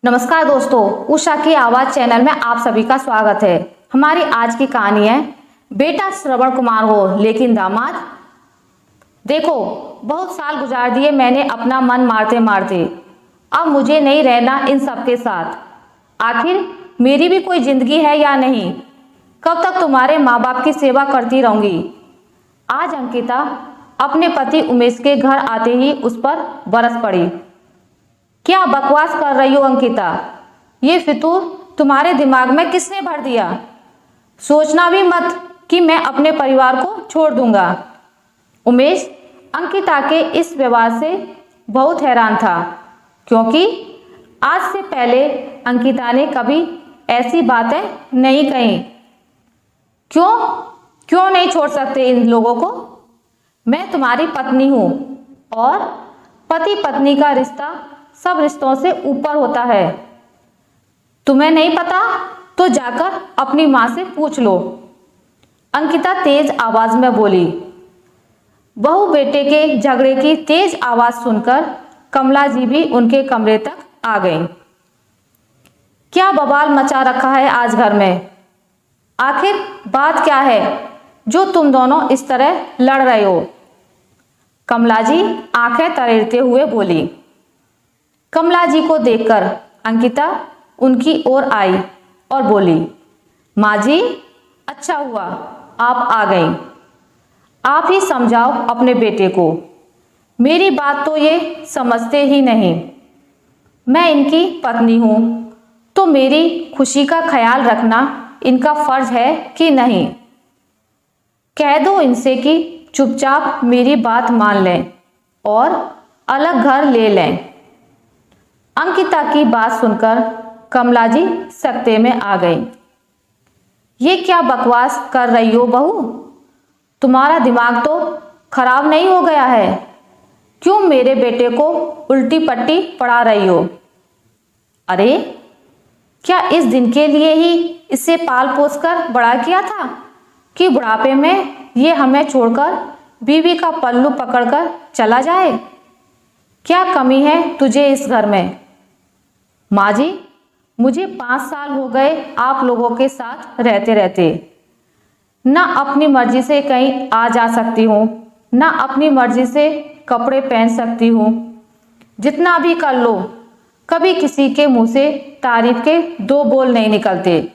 नमस्कार दोस्तों, उषा की आवाज चैनल में आप सभी का स्वागत है। हमारी आज की कहानी है बेटा श्रवण कुमार हो लेकिन दामाद। देखो, बहुत साल गुजार दिए मैंने अपना मन मारते मारते, अब मुझे नहीं रहना इन सबके साथ। आखिर मेरी भी कोई जिंदगी है या नहीं? कब तक तुम्हारे माँ बाप की सेवा करती रहूंगी। आज अंकिता अपने पति उमेश के घर आते ही उस पर बरस पड़ी। क्या बकवास कर रही हो अंकिता? ये फितूर तुम्हारे दिमाग में किसने भर दिया? सोचना भी मत कि मैं अपने परिवार को छोड़ दूंगा। उमेश अंकिता के इस व्यवहार से बहुत हैरान था, क्योंकि आज से पहले अंकिता ने कभी ऐसी बातें नहीं कही। क्यों नहीं छोड़ सकते इन लोगों को? मैं तुम्हारी पत्नी हूं और पति पत्नी का रिश्ता सब रिश्तों से ऊपर होता है। तुम्हें नहीं पता तो जाकर अपनी मां से पूछ लो। अंकिता तेज आवाज में बोली। बहू बेटे के झगड़े की तेज आवाज सुनकर कमला जी भी उनके कमरे तक आ गईं। क्या बवाल मचा रखा है आज घर में? आखिर बात क्या है जो तुम दोनों इस तरह लड़ रहे हो? कमला जी आंखें तरेरते हुए बोली। कमला जी को देखकर अंकिता उनकी ओर आई और बोली, माँ जी, अच्छा हुआ आप आ गई। आप ही समझाओ अपने बेटे को। मेरी बात तो ये समझते ही नहीं। मैं इनकी पत्नी हूँ तो मेरी खुशी का ख्याल रखना इनका फर्ज है कि नहीं? कह दो इनसे कि चुपचाप मेरी बात मान लें और अलग घर ले लें। अंकिता की बात सुनकर कमला जी सकते में आ गई। ये क्या बकवास कर रही हो बहू? तुम्हारा दिमाग तो खराब नहीं हो गया है? क्यों मेरे बेटे को उल्टी पट्टी पढ़ा रही हो? अरे, क्या इस दिन के लिए ही इसे पाल पोस कर बड़ा किया था कि बुढ़ापे में ये हमें छोड़कर बीवी का पल्लू पकड़कर चला जाए? क्या कमी है तुझे इस घर में? माँ जी, मुझे 5 साल हो गए आप लोगों के साथ रहते रहते। ना अपनी मर्जी से कहीं आ जा सकती हूँ, ना अपनी मर्जी से कपड़े पहन सकती हूँ। जितना भी कर लो, कभी किसी के मुंह से तारीफ के 2 बोल नहीं निकलते।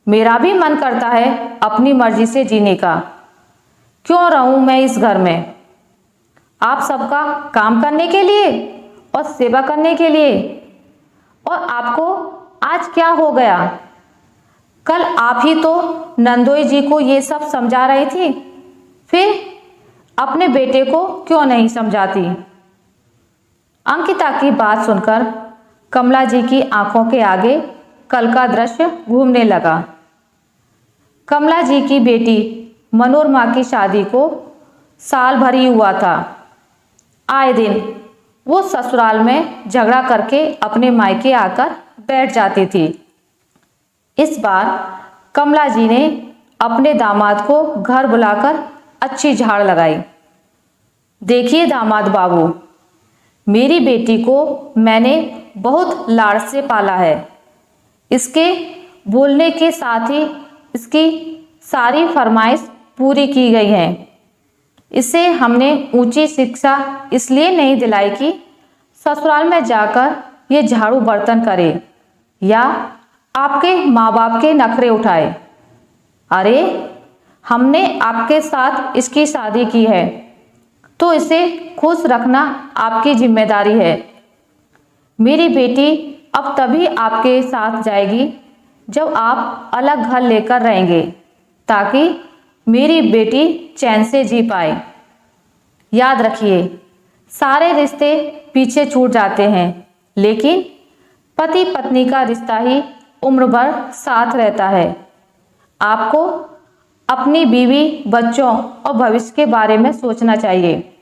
मेरा भी मन करता है अपनी मर्जी से जीने का। क्यों रहूं मैं इस घर में? आप सबका काम करने के लिए और सेवा करने के लिए। और आपको आज क्या हो गया? कल आप ही तो नंदोई जी को ये सब समझा रही थी, फिर अपने बेटे को क्यों नहीं समझाती? अंकिता की बात सुनकर कमला जी की आंखों के आगे कल का दृश्य घूमने लगा। कमला जी की बेटी मनोरमा की शादी को साल भर ही हुआ था। आए दिन वो ससुराल में झगड़ा करके अपने मायके आकर बैठ जाती थी। इस बार कमला जी ने अपने दामाद को घर बुलाकर अच्छी झाड़ लगाई। देखिए दामाद बाबू, मेरी बेटी को मैंने बहुत लाड़ से पाला है। इसके बोलने के साथ ही इसकी सारी फरमाइश पूरी की गई है। इसे हमने ऊंची शिक्षा इसलिए नहीं दिलाई कि ससुराल में जाकर ये झाड़ू बर्तन करे या आपके माँ बाप के नखरे उठाए। अरे, हमने आपके साथ इसकी शादी की है तो इसे खुश रखना आपकी जिम्मेदारी है। मेरी बेटी अब तभी आपके साथ जाएगी जब आप अलग घर लेकर रहेंगे, ताकि मेरी बेटी चैन से जी पाए। याद रखिए, सारे रिश्ते पीछे छूट जाते हैं, लेकिन पति पत्नी का रिश्ता ही उम्र भर साथ रहता है। आपको अपनी बीवी, बच्चों और भविष्य के बारे में सोचना चाहिए,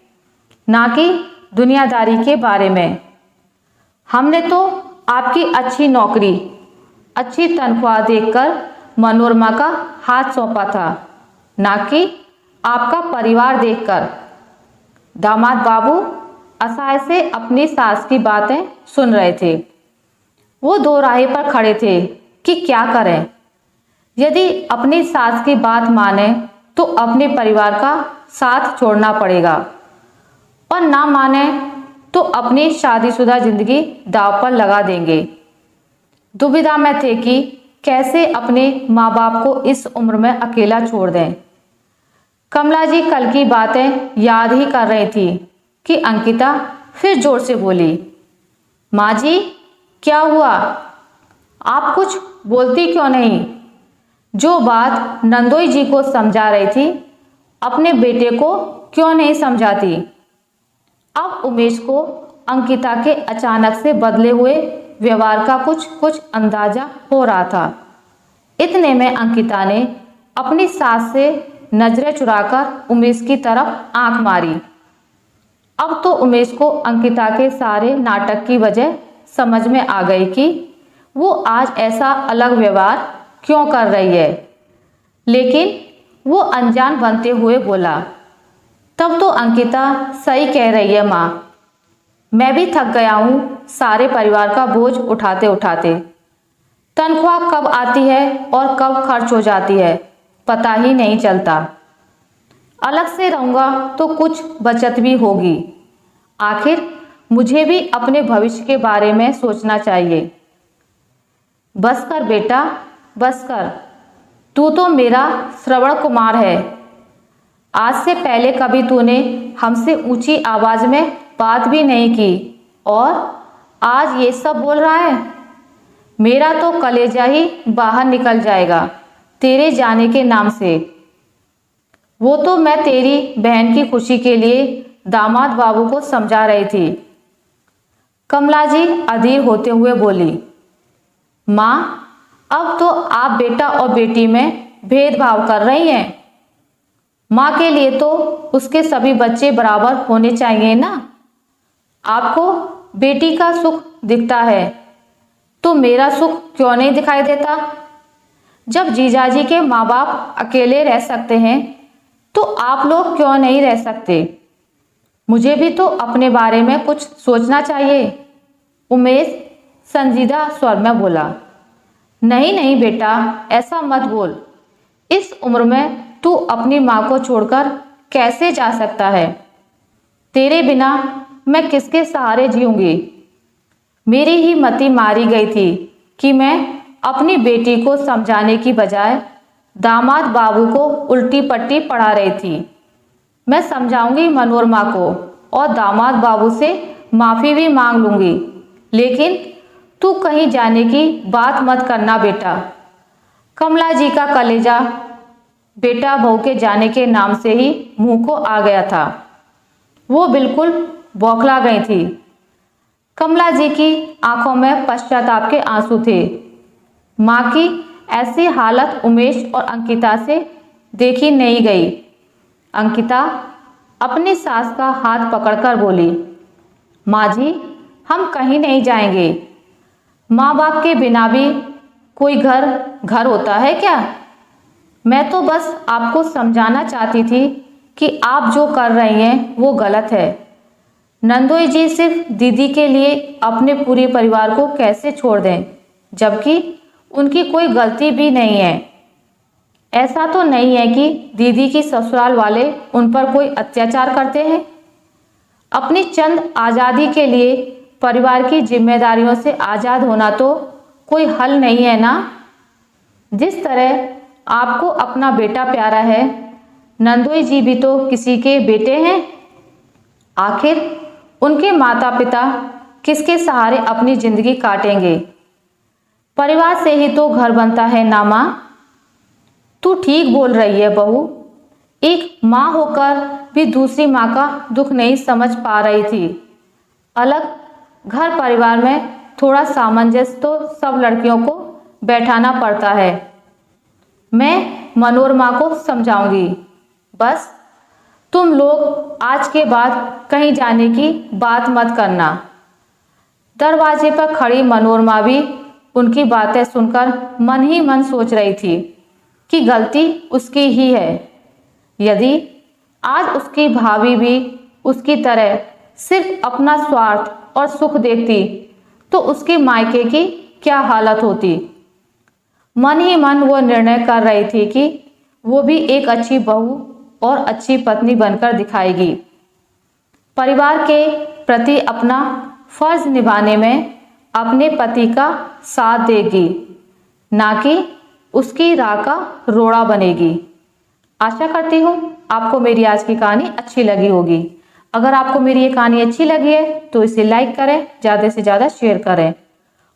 ना कि दुनियादारी के बारे में। हमने तो आपकी अच्छी नौकरी, अच्छी तनख्वाह देखकर मनोरमा का हाथ सौंपा था, ना कि आपका परिवार देखकर। दामाद बाबू असहाय से अपनी सास की बातें सुन रहे थे। वो दो राहे पर खड़े थे कि क्या करें। यदि अपनी सास की बात माने तो अपने परिवार का साथ छोड़ना पड़ेगा और ना माने तो अपनी शादीशुदा जिंदगी दांव पर लगा देंगे। दुविधा में थे कि कैसे अपने माँ बाप को इस उम्र में अकेला छोड़ दें। कमला जी कल की बातें याद ही कर रही थी कि अंकिता फिर जोर से बोली, माँ जी क्या हुआ? आप कुछ बोलती क्यों नहीं? जो बात नंदोई जी को समझा रही थी अपने बेटे को क्यों नहीं समझाती? अब उमेश को अंकिता के अचानक से बदले हुए व्यवहार का कुछ अंदाजा हो रहा था। इतने में अंकिता ने अपनी सास से नजरें चुराकर उमेश की तरफ आंख मारी। अब तो उमेश को अंकिता के सारे नाटक की वजह समझ में आ गई कि वो आज ऐसा अलग व्यवहार क्यों कर रही है। लेकिन वो अनजान बनते हुए बोला, तब तो अंकिता सही कह रही है माँ, मैं भी थक गया हूँ सारे परिवार का बोझ उठाते उठाते। तनख्वाह कब आती है और कब खर्च हो जाती है पता ही नहीं चलता। अलग से रहूँगा तो कुछ बचत भी होगी। आखिर मुझे भी अपने भविष्य के बारे में सोचना चाहिए। बस कर बेटा, बस कर। तू तो मेरा श्रवण कुमार है। आज से पहले कभी तूने हमसे ऊंची आवाज में बात भी नहीं की और आज ये सब बोल रहा है। मेरा तो कलेजा ही बाहर निकल जाएगा तेरे जाने के नाम से। वो तो मैं तेरी बहन की खुशी के लिए दामाद बाबू को समझा रही थी। कमला जी अधीर होते हुए बोली, माँ अब तो आप बेटा और बेटी में भेदभाव कर रही हैं। माँ के लिए तो उसके सभी बच्चे बराबर होने चाहिए ना। आपको बेटी का सुख दिखता है तो मेरा सुख क्यों नहीं दिखाई देता? जब जीजाजी के माँ बाप अकेले रह सकते हैं तो आप लोग क्यों नहीं रह सकते? मुझे भी तो अपने बारे में कुछ सोचना चाहिए। उमेश संजीदा स्वर में बोला, नहीं नहीं बेटा, ऐसा मत बोल। इस उम्र में तू अपनी माँ को छोड़कर कैसे जा सकता है? तेरे बिना मैं किसके सहारे जीऊंगी? मेरी ही मति मारी गई थी कि मैं अपनी बेटी को समझाने की बजाय दामाद बाबू को उल्टी पट्टी पढ़ा रही थी। मैं समझाऊंगी मनोरमा को और दामाद बाबू से माफ़ी भी मांग लूंगी, लेकिन तू कहीं जाने की बात मत करना बेटा। कमला जी का कलेजा बेटा बहू के जाने के नाम से ही मुंह को आ गया था। वो बिल्कुल बौखला गई थी। कमला जी की आंखों में पश्चाताप के आंसू थे। माँ की ऐसी हालत उमेश और अंकिता से देखी नहीं गई। अंकिता अपनी सास का हाथ पकड़कर बोली, माँ जी हम कहीं नहीं जाएंगे। माँ बाप के बिना भी कोई घर होता है क्या? मैं तो बस आपको समझाना चाहती थी कि आप जो कर रही हैं वो गलत है। नंदोई जी सिर्फ दीदी के लिए अपने पूरे परिवार को कैसे छोड़ दें, जबकि उनकी कोई गलती भी नहीं है। ऐसा तो नहीं है कि दीदी की ससुराल वाले उन पर कोई अत्याचार करते हैं। अपनी चंद आज़ादी के लिए परिवार की जिम्मेदारियों से आज़ाद होना तो कोई हल नहीं है ना। जिस तरह आपको अपना बेटा प्यारा है, नंदोई जी भी तो किसी के बेटे हैं। आखिर उनके माता पिता किसके सहारे अपनी जिंदगी काटेंगे? परिवार से ही तो घर बनता है ना माँ। तू ठीक बोल रही है बहू। एक माँ होकर भी दूसरी माँ का दुख नहीं समझ पा रही थी। अलग घर परिवार में थोड़ा सामंजस्य तो सब लड़कियों को बैठाना पड़ता है। मैं मनोरमा को समझाऊंगी। बस तुम लोग आज के बाद कहीं जाने की बात मत करना। दरवाजे पर खड़ी मनोरमा भी उनकी बातें सुनकर मन ही मन सोच रही थी कि गलती उसकी ही है। यदि आज उसकी भाभी भी उसकी तरह सिर्फ अपना स्वार्थ और सुख देखती तो उसके मायके की क्या हालत होती। मन ही मन वो निर्णय कर रही थी कि वो भी एक अच्छी बहू और अच्छी पत्नी बनकर दिखाएगी। परिवार के प्रति अपना फर्ज निभाने में अपने पति का साथ देगी, ना कि उसकी राह का रोड़ा बनेगी। आशा करती हूँ आपको मेरी आज की कहानी अच्छी लगी होगी। अगर आपको मेरी ये कहानी अच्छी लगी है तो इसे लाइक करें, ज़्यादा से ज़्यादा शेयर करें,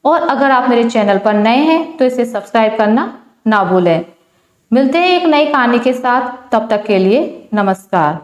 और अगर आप मेरे चैनल पर नए हैं तो इसे सब्सक्राइब करना ना भूलें। मिलते हैं एक नई कहानी के साथ, तब तक के लिए नमस्कार।